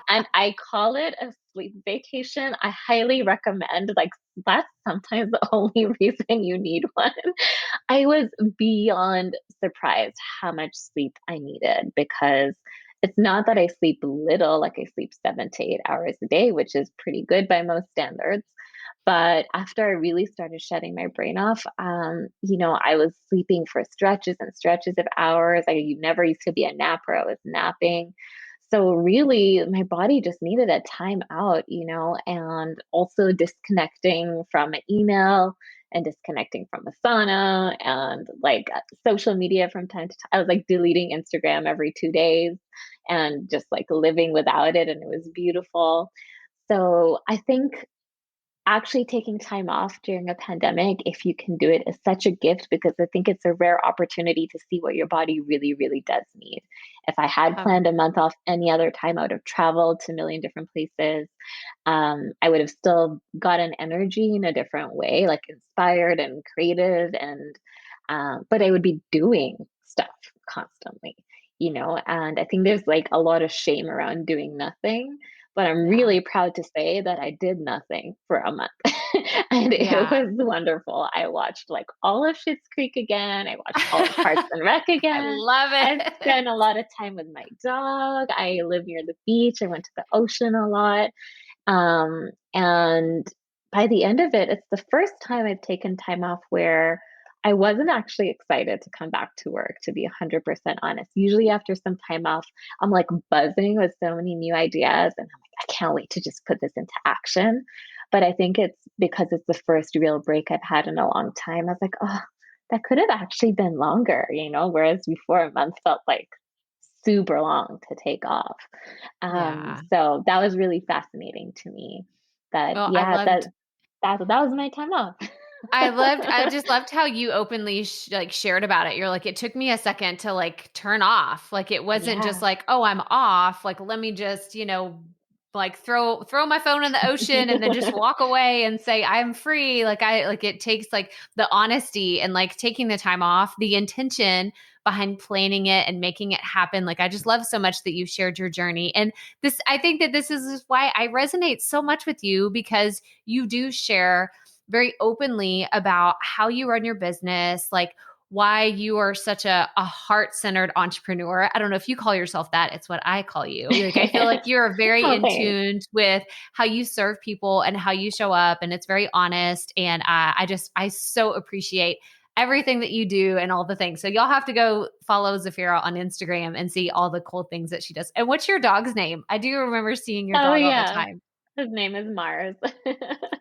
And I call it a sleep vacation. I highly recommend, like, that's sometimes the only reason you need one. I was beyond surprised how much sleep I needed because it's not that I sleep little, like I sleep 7 to 8 hours a day, which is pretty good by most standards. But after I really started shutting my brain off, I was sleeping for stretches and stretches of hours. I never used to be a napper. I was napping. So really, my body just needed a time out, and also disconnecting from an email and disconnecting from a sauna and like social media from time to time. I was like deleting Instagram every 2 days and just like living without it. And it was beautiful. So I think actually taking time off during a pandemic, if you can do it, is such a gift because I think it's a rare opportunity to see what your body really, really does need. If I had Um, planned a month off any other time, I would have traveled to a million different places. I would have still gotten energy in a different way, like inspired and creative, and but I would be doing stuff constantly, and I think there's like a lot of shame around doing nothing, but I'm yeah. really proud to say that I did nothing for a month. And it Yeah. was wonderful. I watched like all of Schitt's Creek again. I watched all of Parks and Rec I again. love I it. spent a lot of time with my dog. I live near the beach. I went to the ocean a lot. And by the end of it, it's the first time I've taken time off where I wasn't actually excited to come back to work, to be 100% honest. Usually after some time off, I'm like buzzing with so many new ideas and I'm like, I can't wait to just put this into action. But I think it's because it's the first real break I've had in a long time. I was like, oh, that could have actually been longer, whereas before a month felt like super long to take off. Yeah. So that was really fascinating to me. That Well, yeah, that was my time off. I just loved how you openly shared about it. You're like, it took me a second to like turn off. Like it wasn't just Yeah. like, oh, I'm off. Like, let me just, like throw my phone in the ocean and then just walk away and say I'm free. Like it takes like the honesty and like taking the time off, the intention behind planning it and making it happen. Like I just love so much that you shared your journey. And I think that this is why I resonate so much with you, because you do share very openly about how you run your business, like why you are such a heart-centered entrepreneur. I don't know if you call yourself that. It's what I call you. Like, I feel like you're very Oh, in thanks. tune with how you serve people and how you show up. And it's very honest. And I so appreciate everything that you do and all the things. So y'all have to go follow Zafira on Instagram and see all the cool things that she does. And what's your dog's name? I do remember seeing your Oh dog all the yeah. time. His name is Mars.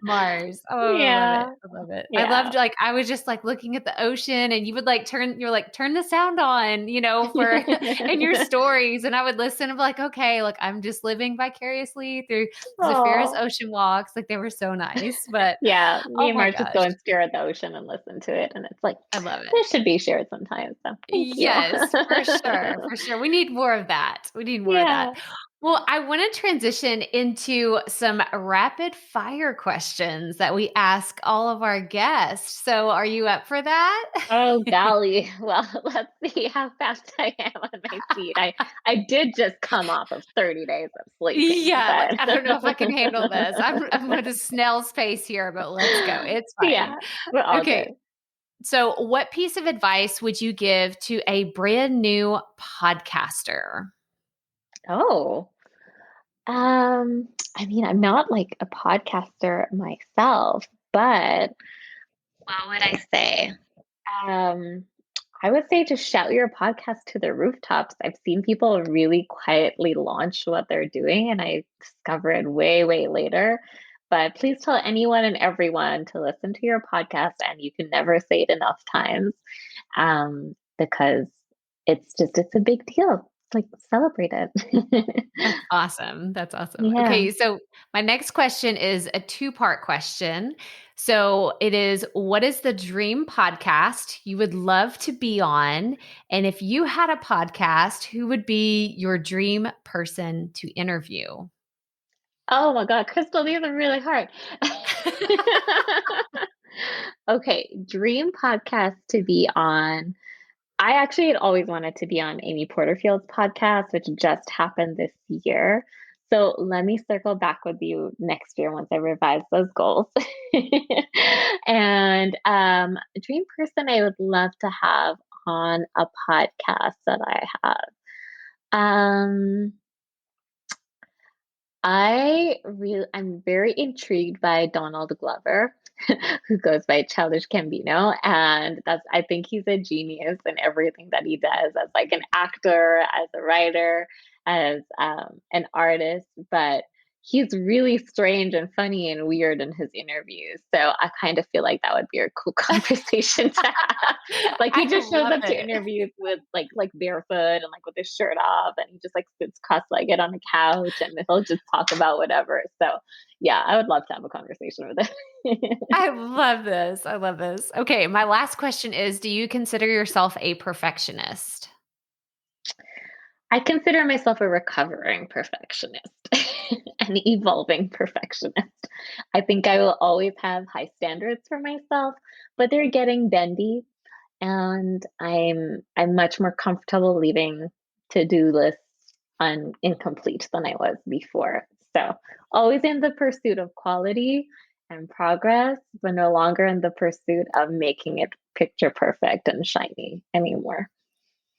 Mars. Oh, I love it. Yeah. I love it. I Yeah. loved, like, I was just like looking at the ocean and you would like you're like, turn the sound on, for in your stories. And I would listen and be like, okay, like I'm just living vicariously through Zafira's Oh. ocean walks. Like they were so nice. But Yeah. Me oh and my Mars just gosh, go and stare at the ocean and listen to it. And it's like, I love it. this should be shared sometimes. So thank you. Yes, for sure, for sure. We need more of that. We need more of that. Yeah. Well, I want to transition into some rapid fire questions that we ask all of our guests. So, are you up for that? Oh golly. Well, let's see how fast I am on my feet. I did just come off of 30 days of sleeping, Yeah, like but I don't know if I can handle this. I'm at a snail's pace here, but let's go. It's fine. yeah, we're all good. Okay. So, what piece of advice would you give to a brand new podcaster? Oh. I mean, I'm not like a podcaster myself, but what would I say? Um, I would say just shout your podcast to the rooftops. I've seen people really quietly launch what they're doing, and I discover it way, way later. But please tell anyone and everyone to listen to your podcast, and you can never say it enough times, because it's a big deal. Like celebrate it. That's awesome. That's awesome. Yeah. Okay, so my next question is a two-part question. So it is, what is the dream podcast you would love to be on? And if you had a podcast, who would be your dream person to interview? Oh my God, Crystal, these are really hard. Okay, dream podcast to be on. I actually had always wanted to be on Amy Porterfield's podcast, which just happened this year. So let me circle back with you next year once I revise those goals. And dream person I would love to have on a podcast that I have. Um, I'm very intrigued by Donald Glover, who goes by Childish Gambino, and I think he's a genius in everything that he does as like an actor, as a writer, as an artist. But he's really strange and funny and weird in his interviews. So I kind of feel like that would be a cool conversation to have. Like he I just shows love up to it. interviews with like barefoot and like with his shirt off, and he just like sits cross-legged on the couch and he'll just talk about whatever. So yeah, I would love to have a conversation with him. I love this. I love this. Okay, my last question is, do you consider yourself a perfectionist? I consider myself a recovering perfectionist, an evolving perfectionist. I think I will always have high standards for myself, but they're getting bendy, and I'm much more comfortable leaving to-do lists incomplete than I was before. So, always in the pursuit of quality and progress, but no longer in the pursuit of making it picture perfect and shiny anymore.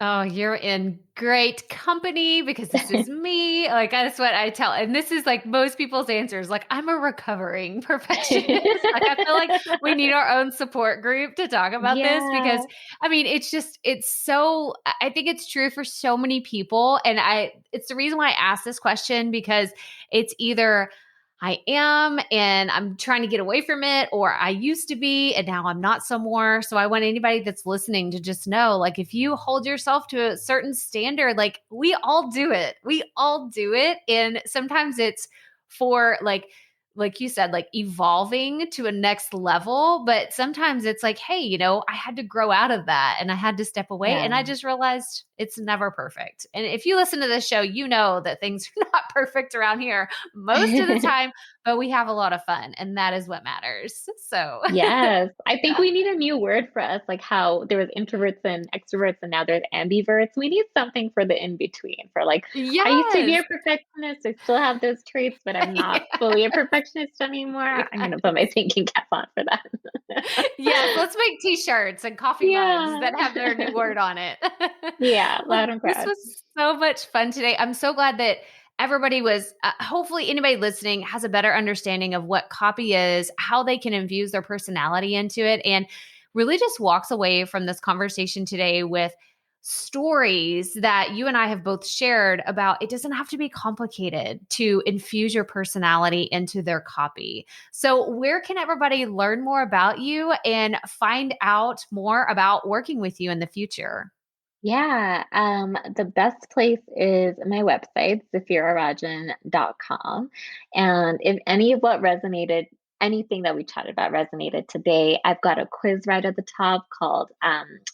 Oh, you're in great company because this is me. Like, that's what I tell. And this is like most people's answers. Like, I'm a recovering perfectionist. Like, I feel like we need our own support group to talk about this because Yeah. I mean, it's so, I think it's true for so many people. And it's the reason why I asked this question because it's either I am, and I'm trying to get away from it, or I used to be, and now I'm not so more. So I want anybody that's listening to just know, like, if you hold yourself to a certain standard, like we all do it. We all do it. And sometimes it's for like you said, like evolving to a next level. But sometimes it's like, hey, I had to grow out of that and I had to step away. And Yeah. I just realized it's never perfect. And if you listen to this show, you know that things are not perfect around here most of the time, but we have a lot of fun. And that is what matters. So, Yes, I think yeah. we need a new word for us, like how there was introverts and extroverts, and now there's ambiverts. We need something for the in between. For like, I used to be Yes. a perfectionist. I still have those traits, but I'm not Yeah. fully a perfectionist anymore. I'm gonna put my Yes. thinking cap on for that. Yes. Let's make t-shirts and coffee mugs Yeah, that have their new word on it. yeah, Well, loud and this proud. was so much fun today. I'm so glad that everybody was, hopefully, anybody listening has a better understanding of what copy is, how they can infuse their personality into it, and really just walks away from this conversation today with stories that you and I have both shared about it doesn't have to be complicated to infuse your personality into their copy. So, where can everybody learn more about you and find out more about working with you in the future? Yeah, the best place is my website, zafirarajan.com. And if any of what resonated, anything that we chatted about resonated today, I've got a quiz right at the top called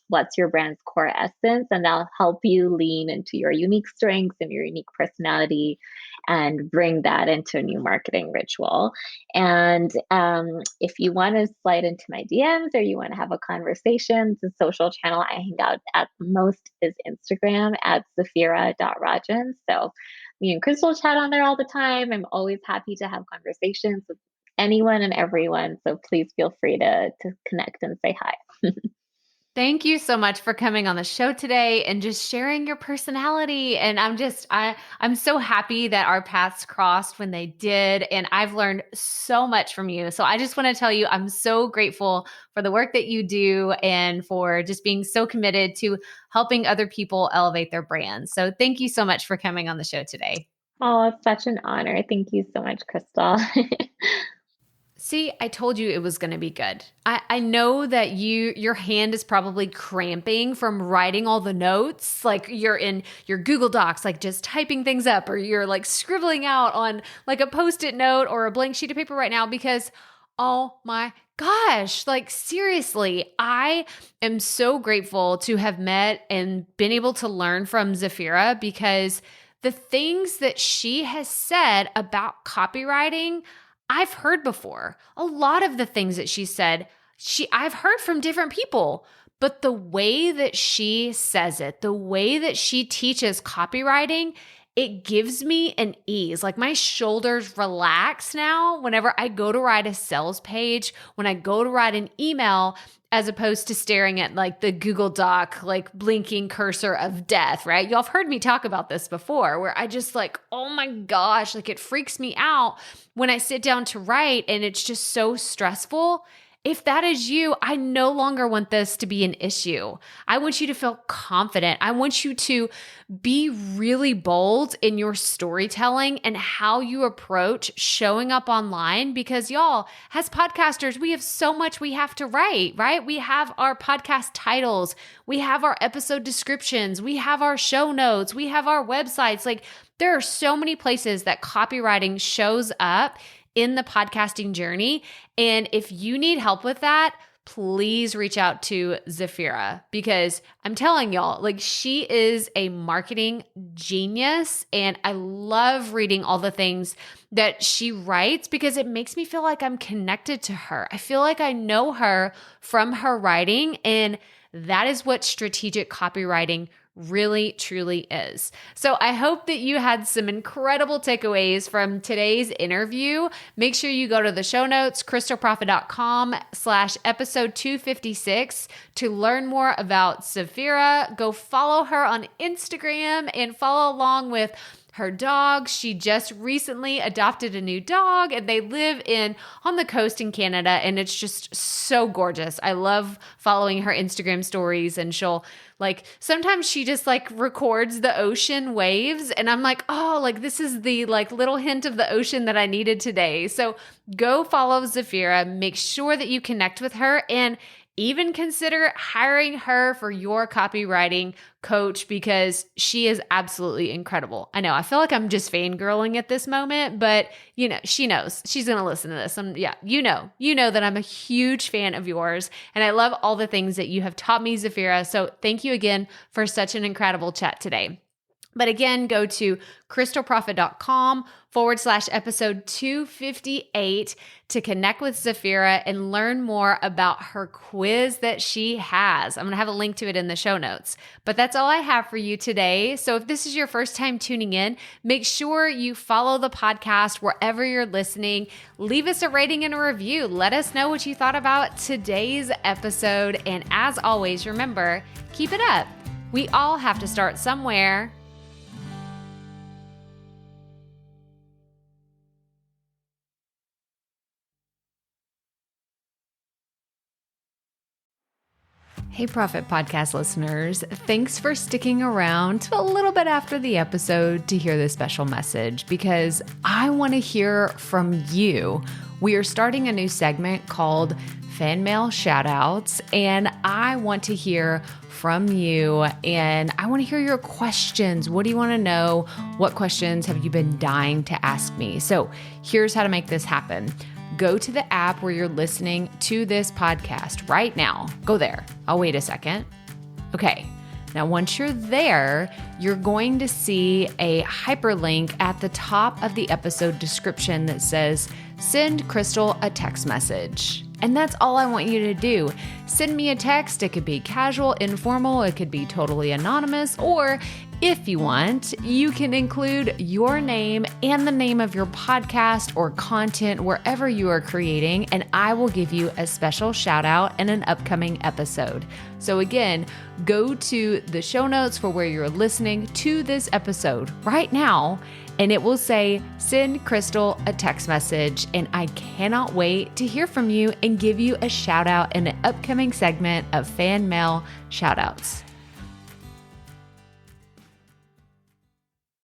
What's Your Brand's Core Essence? And that'll help you lean into your unique strengths and your unique personality and bring that into a new marketing ritual. And if you want to slide into my DMs or you want to have a conversation, the social channel I hang out at the most is Instagram at zafira.rajan. So me and Crystal chat on there all the time. I'm always happy to have conversations with anyone and everyone. So please feel free to connect and say hi. Thank you so much for coming on the show today and just sharing your personality. And I'm so happy that our paths crossed when they did. And I've learned so much from you. So I just want to tell you, I'm so grateful for the work that you do and for just being so committed to helping other people elevate their brands. So thank you so much for coming on the show today. Oh, it's such an honor. Thank you so much, Crystal. See, I told you it was going to be good. I know that your hand is probably cramping from writing all the notes. Like you're in your Google Docs, like just typing things up, or you're like scribbling out on like a Post-it note or a blank sheet of paper right now because, oh my gosh, like seriously, I am so grateful to have met and been able to learn from Zafira because the things that she has said about copywriting I've heard before. A lot of the things that she said, I've heard from different people, but the way that she says it, the way that she teaches copywriting, it gives me an ease. Like my shoulders relax now whenever I go to write a sales page, when I go to write an email, as opposed to staring at like the Google Doc, like blinking cursor of death, right? Y'all have heard me talk about this before where I just like, oh my gosh, like it freaks me out when I sit down to write and it's just so stressful. If that is you, I no longer want this to be an issue. I want you to feel confident. I want you to be really bold in your storytelling and how you approach showing up online because y'all, as podcasters, we have so much we have to write, right? We have our podcast titles, we have our episode descriptions, we have our show notes, we have our websites. Like there are so many places that copywriting shows up in the podcasting journey. And if you need help with that, please reach out to Zafira because I'm telling y'all, like she is a marketing genius. And I love reading all the things that she writes because it makes me feel like I'm connected to her. I feel like I know her from her writing. And that is what strategic copywriting really, truly is. So I hope that you had some incredible takeaways from today's interview. Make sure you go to the show notes, crystalprofit.com/episode 256 to learn more about Zafira. Go follow her on Instagram and follow along with her dog. She just recently adopted a new dog and they live on the coast in Canada, and it's just so gorgeous. I love following her Instagram stories, and she'll sometimes she just records the ocean waves, and I'm like, oh, this is the little hint of the ocean that I needed today. So go follow Zafira, make sure that you connect with her, and even consider hiring her for your copywriting coach, because she is absolutely incredible. I know I feel like I'm just fangirling at this moment, but she knows she's going to listen to this. You know that I'm a huge fan of yours, and I love all the things that you have taught me, Zafira. So thank you again for such an incredible chat today. But again, go to crystalprofit.com/episode 258 to connect with Zafira and learn more about her quiz that she has. I'm going to have a link to it in the show notes. But that's all I have for you today. So if this is your first time tuning in, make sure you follow the podcast wherever you're listening. Leave us a rating and a review. Let us know what you thought about today's episode. And as always, remember, keep it up. We all have to start somewhere. Hey, Profit Podcast listeners. Thanks for sticking around to a little bit after the episode to hear this special message, because I want to hear from you. We are starting a new segment called Fan Mail Shoutouts, and I want to hear from you, and I want to hear your questions. What do you want to know? What questions have you been dying to ask me? So here's how to make this happen. Go to the app where you're listening to this podcast right now. Go there. I'll wait a second. Okay. Now, once you're there, you're going to see a hyperlink at the top of the episode description that says, send Crystal a text message. And that's all I want you to do. Send me a text. It could be casual, informal. It could be totally anonymous. Or if you want, you can include your name and the name of your podcast or content wherever you are creating, and I will give you a special shout out in an upcoming episode. So again, go to the show notes for where you're listening to this episode right now, and it will say, send Crystal a text message. And I cannot wait to hear from you and give you a shout out in an upcoming segment of Fan Mail Shoutouts.